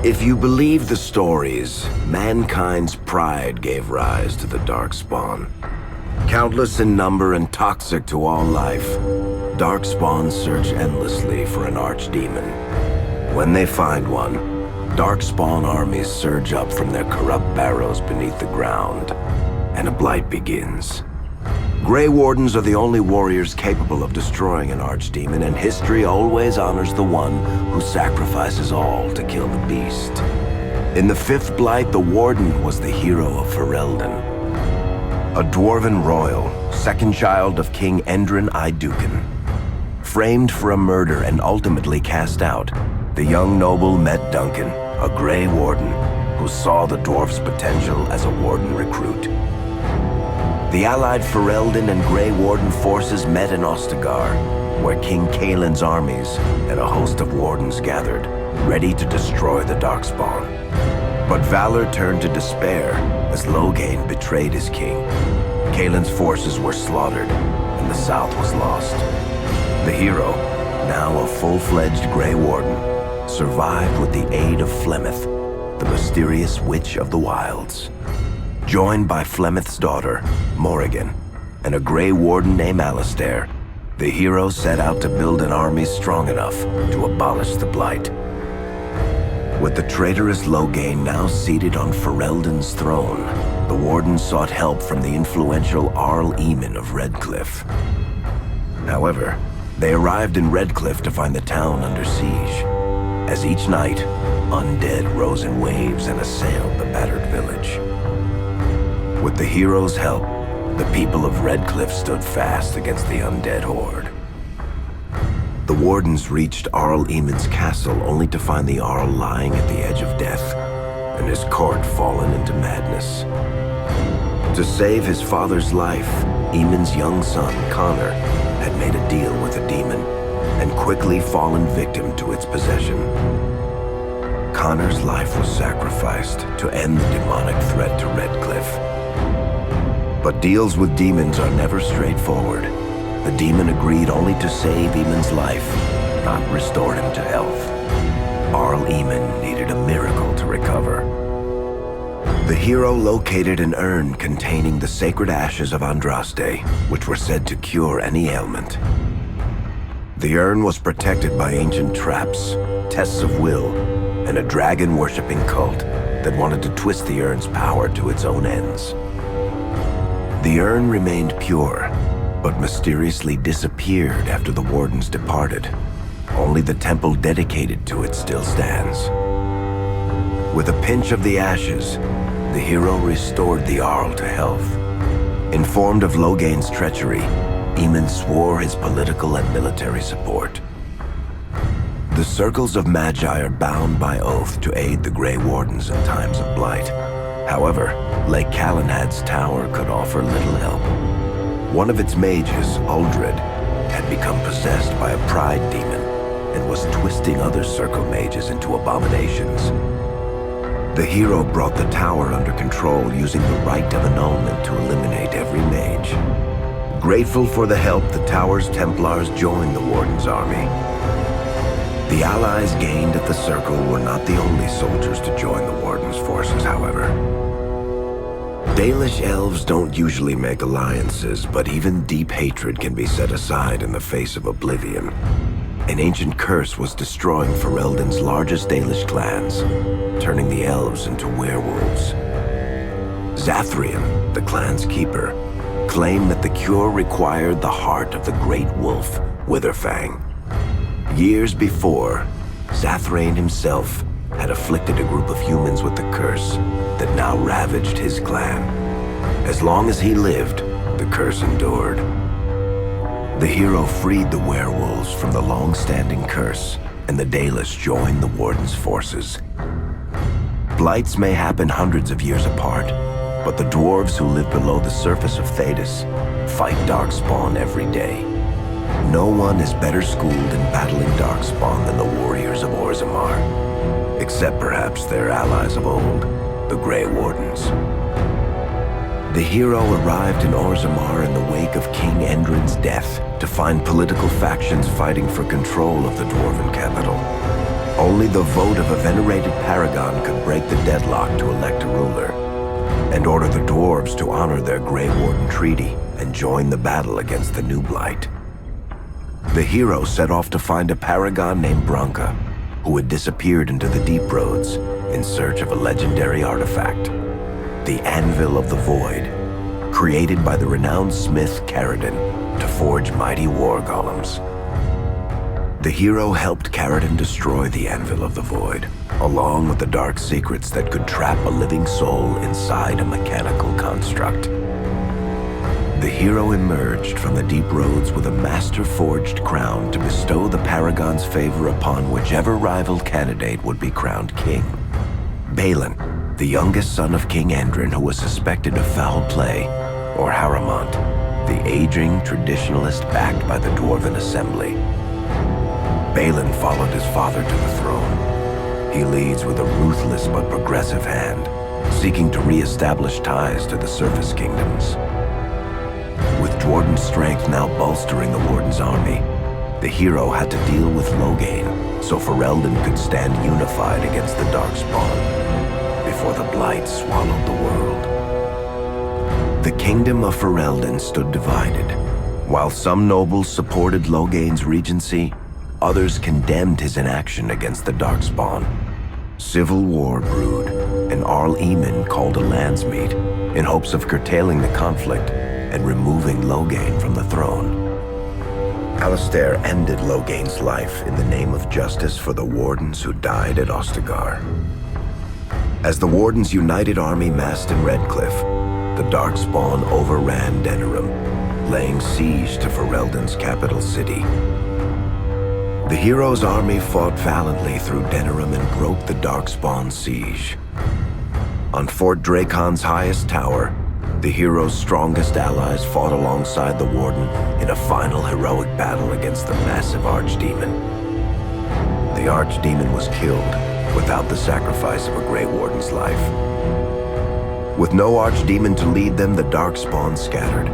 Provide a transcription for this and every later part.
If you believe the stories, mankind's pride gave rise to the Darkspawn. Countless in number and toxic to all life, Darkspawns search endlessly for an archdemon. When they find one, Darkspawn armies surge up from their corrupt barrows beneath the ground, and a blight begins. Grey Wardens are the only warriors capable of destroying an archdemon, and history always honors the one who sacrifices all to kill the beast. In the fifth blight, the Warden was the hero of Ferelden, a dwarven royal, second child of King Endrin Iduken. Framed for a murder and ultimately cast out, the young noble met Duncan, a Grey Warden, who saw the dwarf's potential as a Warden recruit. The allied Ferelden and Grey Warden forces met in Ostagar, where King Kaelin's armies and a host of Wardens gathered, ready to destroy the Darkspawn. But valor turned to despair as Loghain betrayed his king. Kaelin's forces were slaughtered, and the South was lost. The hero, now a full-fledged Grey Warden, survived with the aid of Flemeth, the mysterious witch of the wilds. Joined by Flemeth's daughter, Morrigan, and a Grey Warden named Alistair, the hero set out to build an army strong enough to abolish the Blight. With the traitorous Loghain now seated on Ferelden's throne, the Warden sought help from the influential Arl Eamon of Redcliffe. However, they arrived in Redcliffe to find the town under siege. As each night, undead rose in waves and assailed the battered village. With the hero's help, the people of Redcliffe stood fast against the undead horde. The Wardens reached Arl Eamon's castle only to find the Arl lying at the edge of death, and his court fallen into madness. To save his father's life, Eamon's young son, Connor, had made a deal with a demon, and quickly fallen victim to its possession. Connor's life was sacrificed to end the demonic threat to Redcliffe. But deals with demons are never straightforward. The demon agreed only to save Eamon's life, not restore him to health. Arl Eamon needed a miracle to recover. The hero located an urn containing the sacred ashes of Andraste, which were said to cure any ailment. The urn was protected by ancient traps, tests of will, and a dragon-worshipping cult that wanted to twist the urn's power to its own ends. The urn remained pure, but mysteriously disappeared after the Wardens departed. Only the temple dedicated to it still stands. With a pinch of the ashes, the hero restored the Arl to health. Informed of Loghain's treachery, Eamon swore his political and military support. The circles of Magi are bound by oath to aid the Grey Wardens in times of blight. However, Lake Calenhad's tower could offer little help. One of its mages, Uldred, had become possessed by a pride demon and was twisting other circle mages into abominations. The hero brought the tower under control using the rite of annulment to eliminate every mage. Grateful for the help, the tower's Templars joined the Warden's army. The allies gained at the Circle were not the only soldiers to join the Warden's forces, however. Dalish elves don't usually make alliances, but even deep hatred can be set aside in the face of oblivion. An ancient curse was destroying Ferelden's largest Dalish clans, turning the elves into werewolves. Zathrian, the clan's keeper, claimed that the cure required the heart of the great wolf, Witherfang. Years before, Zathrain himself had afflicted a group of humans with the curse that now ravaged his clan. As long as he lived, the curse endured. The hero freed the werewolves from the long-standing curse, and the Dalish joined the Warden's forces. Blights may happen hundreds of years apart, but the dwarves who live below the surface of Thedas fight Darkspawn every day. No one is better schooled in battling Darkspawn than the warriors of Orzammar, except perhaps their allies of old, the Grey Wardens. The hero arrived in Orzammar in the wake of King Endrin's death to find political factions fighting for control of the dwarven capital. Only the vote of a venerated paragon could break the deadlock to elect a ruler, and order the dwarves to honor their Grey Warden treaty and join the battle against the new blight. The hero set off to find a paragon named Branka, who had disappeared into the deep roads in search of a legendary artifact, the Anvil of the Void, created by the renowned smith Caradon to forge mighty war golems. The hero helped Caradon destroy the Anvil of the Void, along with the dark secrets that could trap a living soul inside a mechanical construct. The hero emerged from the deep roads with a master-forged crown to bestow the Paragon's favor upon whichever rival candidate would be crowned king. Balin, the youngest son of King Endrin, who was suspected of foul play, or Haramont, the aging traditionalist backed by the Dwarven Assembly. Balin followed his father to the throne. He leads with a ruthless but progressive hand, seeking to re-establish ties to the surface kingdoms. With Dwarden's strength now bolstering the Warden's army, the hero had to deal with Loghain so Ferelden could stand unified against the Darkspawn before the Blight swallowed the world. The kingdom of Ferelden stood divided. While some nobles supported Loghain's regency, others condemned his inaction against the Darkspawn. Civil war brewed, and Arl Eamon called a landsmeet in hopes of curtailing the conflict and removing Loghain from the throne. Alistair ended Loghain's life in the name of justice for the Wardens who died at Ostagar. As the Warden's united army massed in Redcliffe, the Darkspawn overran Denerim, laying siege to Ferelden's capital city. The hero's army fought valiantly through Denerim and broke the Darkspawn's siege. On Fort Dracon's highest tower, the hero's strongest allies fought alongside the Warden in a final heroic battle against the massive Archdemon. The Archdemon was killed without the sacrifice of a Grey Warden's life. With no Archdemon to lead them, the Darkspawn scattered.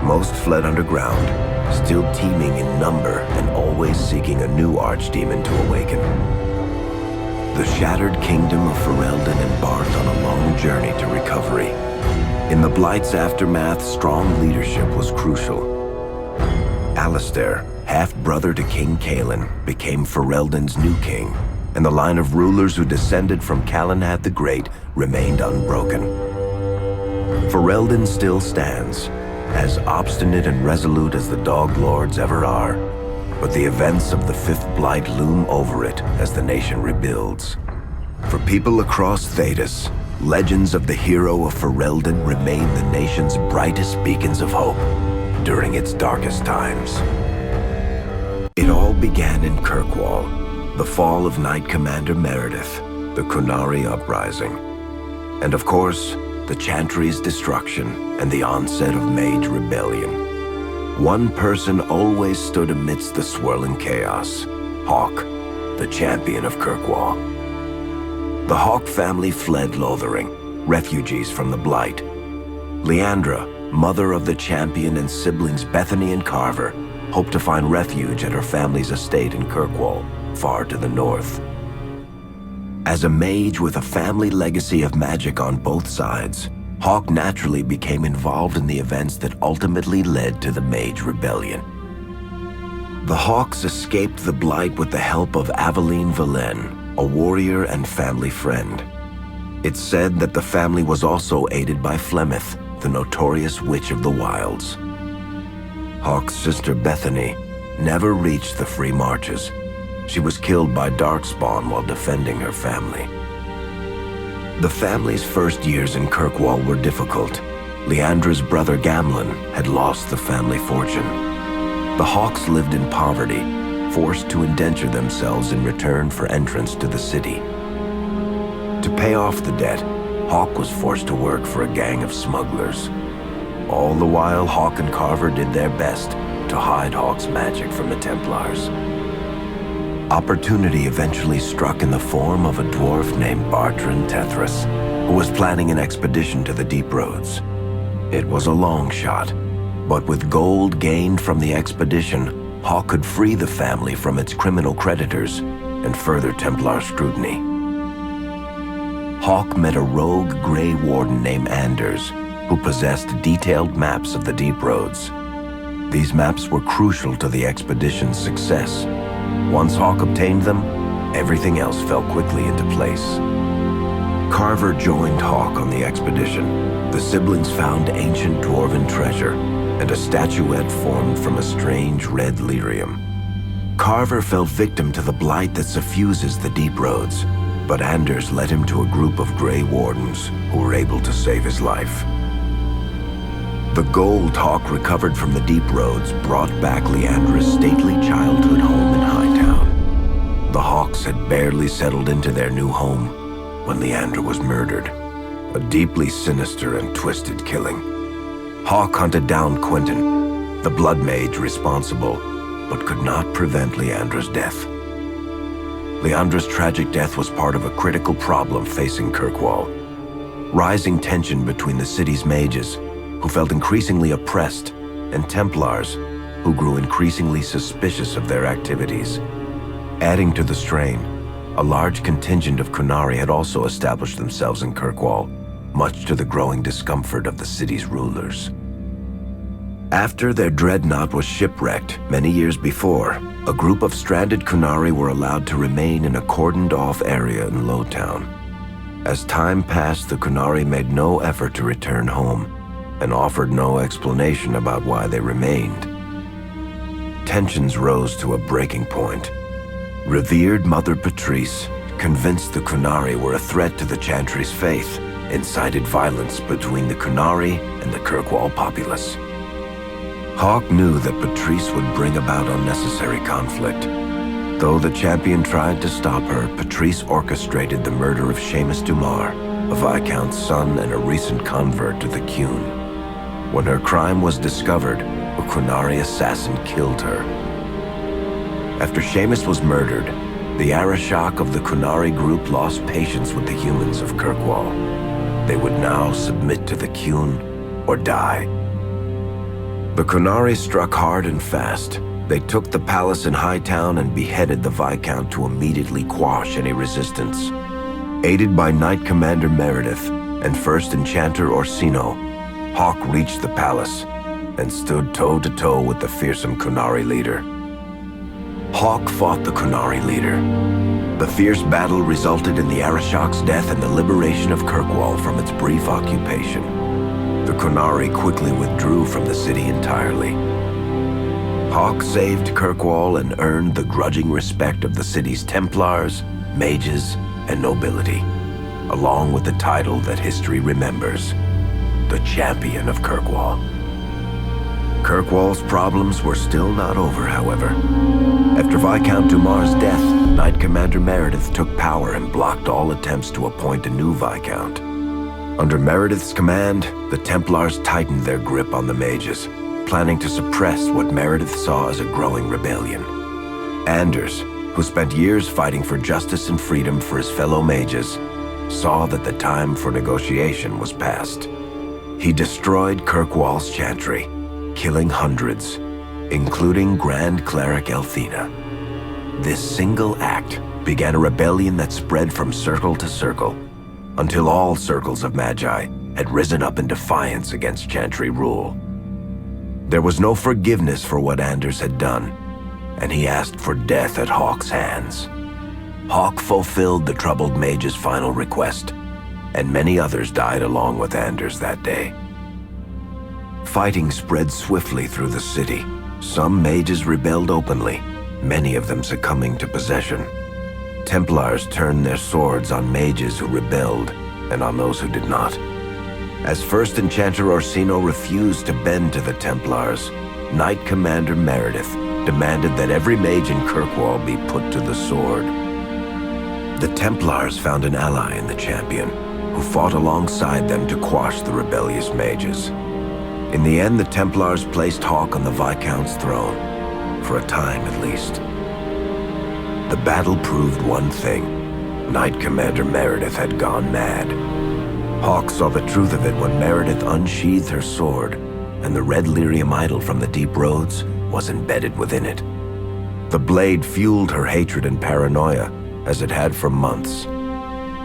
Most fled underground, still teeming in number and always seeking a new Archdemon to awaken. The shattered kingdom of Ferelden embarked on a long journey to recovery. In the Blight's aftermath, strong leadership was crucial. Alistair, half-brother to King Cailan, became Ferelden's new king, and the line of rulers who descended from Calenhad the Great remained unbroken. Ferelden still stands, as obstinate and resolute as the Dog Lords ever are, but the events of the Fifth Blight loom over it as the nation rebuilds. For people across Thedas, legends of the hero of Ferelden remain the nation's brightest beacons of hope during its darkest times. It all began in Kirkwall, the fall of Knight Commander Meredith, the Kunari Uprising, and of course, the Chantry's destruction and the onset of Mage Rebellion. One person always stood amidst the swirling chaos: Hawk, the champion of Kirkwall. The Hawk family fled Lothering, refugees from the Blight. Leandra, mother of the champion, and siblings Bethany and Carver hoped to find refuge at her family's estate in Kirkwall, far to the north. As a mage with a family legacy of magic on both sides, Hawk naturally became involved in the events that ultimately led to the Mage Rebellion. The Hawks escaped the Blight with the help of Aveline Valen, a warrior and family friend. It's said that the family was also aided by Flemeth, the notorious witch of the wilds. Hawk's sister Bethany never reached the Free Marches. She was killed by Darkspawn while defending her family. The family's first years in Kirkwall were difficult. Leandra's brother Gamlin had lost the family fortune. The Hawks lived in poverty, forced to indenture themselves in return for entrance to the city. To pay off the debt, Hawk was forced to work for a gang of smugglers. All the while, Hawk and Carver did their best to hide Hawk's magic from the Templars. Opportunity eventually struck in the form of a dwarf named Bartran Tethras, who was planning an expedition to the Deep Roads. It was a long shot, but with gold gained from the expedition, Hawk could free the family from its criminal creditors and further Templar scrutiny. Hawk met a rogue Grey Warden named Anders, who possessed detailed maps of the deep roads. These maps were crucial to the expedition's success. Once Hawk obtained them, everything else fell quickly into place. Carver joined Hawk on the expedition. The siblings found ancient dwarven treasure and a statuette formed from a strange red lyrium. Carver fell victim to the blight that suffuses the deep roads, but Anders led him to a group of Grey Wardens who were able to save his life. The gold Hawk recovered from the deep roads brought back Leandra's stately childhood home in Hightown. The Hawks had barely settled into their new home when Leandra was murdered, a deeply sinister and twisted killing. Hawk hunted down Quentin, the blood mage responsible, but could not prevent Leandra's death. Leandra's tragic death was part of a critical problem facing Kirkwall. Rising tension between the city's mages, who felt increasingly oppressed, and Templars, who grew increasingly suspicious of their activities. Adding to the strain, a large contingent of Kunari had also established themselves in Kirkwall, much to the growing discomfort of the city's rulers. After their dreadnought was shipwrecked many years before, a group of stranded Kunari were allowed to remain in a cordoned-off area in Lowtown. As time passed, the Kunari made no effort to return home, and offered no explanation about why they remained. Tensions rose to a breaking point. Revered Mother Patrice, convinced the Kunari were a threat to the Chantry's faith, incited violence between the Kunari and the Kirkwall populace. Hawk knew that Patrice would bring about unnecessary conflict. Though the champion tried to stop her, Patrice orchestrated the murder of Seamus Dumar, a Viscount's son and a recent convert to the Qun. When her crime was discovered, a Kunari assassin killed her. After Seamus was murdered, the Arishok of the Kunari group lost patience with the humans of Kirkwall. They would now submit to the Qun or die. The Kunari struck hard and fast. They took the palace in Hightown and beheaded the Viscount to immediately quash any resistance. Aided by Knight Commander Meredith and First Enchanter Orsino, Hawk reached the palace and stood toe-to-toe with the fearsome Kunari leader. Hawk fought the Kunari leader. The fierce battle resulted in the Arishok's death and the liberation of Kirkwall from its brief occupation. The Kunari quickly withdrew from the city entirely. Hawk saved Kirkwall and earned the grudging respect of the city's Templars, mages, and nobility, along with the title that history remembers, the Champion of Kirkwall. Kirkwall's problems were still not over, however. After Viscount Dumar's death, Knight Commander Meredith took power and blocked all attempts to appoint a new Viscount. Under Meredith's command, the Templars tightened their grip on the mages, planning to suppress what Meredith saw as a growing rebellion. Anders, who spent years fighting for justice and freedom for his fellow mages, saw that the time for negotiation was past. He destroyed Kirkwall's chantry, killing hundreds, including Grand Cleric Elthina. This single act began a rebellion that spread from circle to circle, until all circles of Magi had risen up in defiance against Chantry rule. There was no forgiveness for what Anders had done, and he asked for death at Hawk's hands. Hawk fulfilled the troubled mage's final request, and many others died along with Anders that day. Fighting spread swiftly through the city. Some mages rebelled openly, many of them succumbing to possession. Templars turned their swords on mages who rebelled and on those who did not. As First Enchanter Orsino refused to bend to the Templars, Knight Commander Meredith demanded that every mage in Kirkwall be put to the sword. The Templars found an ally in the champion, who fought alongside them to quash the rebellious mages. In the end, the Templars placed Hawk on the Viscount's throne, for a time at least. The battle proved one thing: Knight Commander Meredith had gone mad. Hawk saw the truth of it when Meredith unsheathed her sword, and the red lyrium idol from the deep roads was embedded within it. The blade fueled her hatred and paranoia, as it had for months.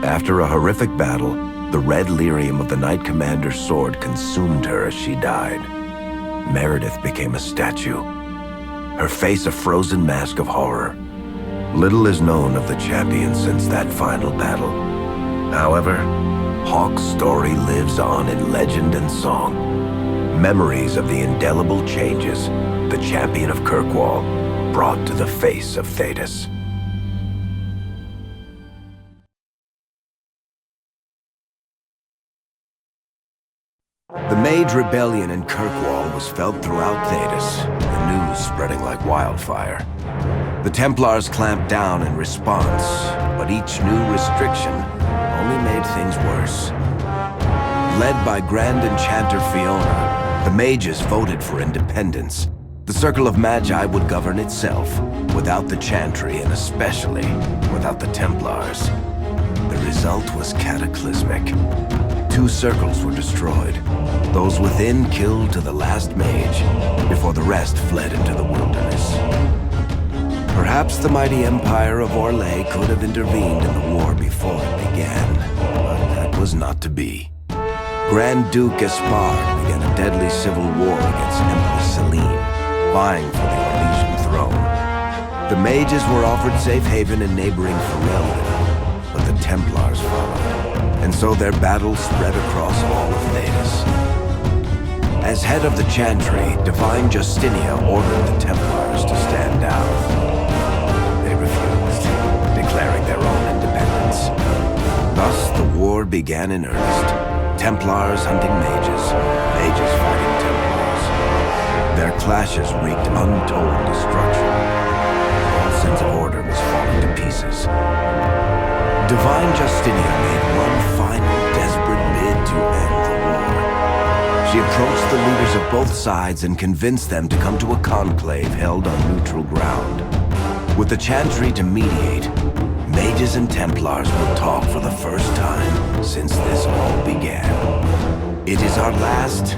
After a horrific battle, the red lyrium of the Knight Commander's sword consumed her as she died. Meredith became a statue, her face a frozen mask of horror. Little is known of the champion since that final battle. However, Hawke's story lives on in legend and song. Memories of the indelible changes the champion of Kirkwall brought to the face of Thedas. The Mage Rebellion in Kirkwall was felt throughout Thedas, the news spreading like wildfire. The Templars clamped down in response, but each new restriction only made things worse. Led by Grand Enchanter Fiona, the mages voted for independence. The Circle of Magi would govern itself, without the Chantry and especially without the Templars. The result was cataclysmic. 2 circles were destroyed. Those within killed to the last mage, before the rest fled into the wilderness. Perhaps the mighty Empire of Orlais could have intervened in the war before it began, but that was not to be. Grand Duke Gaspard began a deadly civil war against Empress Celine, vying for the Orlesian throne. The mages were offered safe haven in neighboring Ferelden, but the Templars followed, and so their battle spread across all of Thedas. As head of the Chantry, Divine Justinia ordered the Templars to stand down. They refused, declaring their own independence. Thus, the war began in earnest. Templars hunting mages, mages fighting Templars. Their clashes wreaked untold destruction. All sense of order was falling to pieces. Divine Justinia made one final desperate bid to end the war. She approached the leaders of both sides and convinced them to come to a conclave held on neutral ground. With the Chantry to mediate, mages and Templars will talk for the first time since this all began. It is our last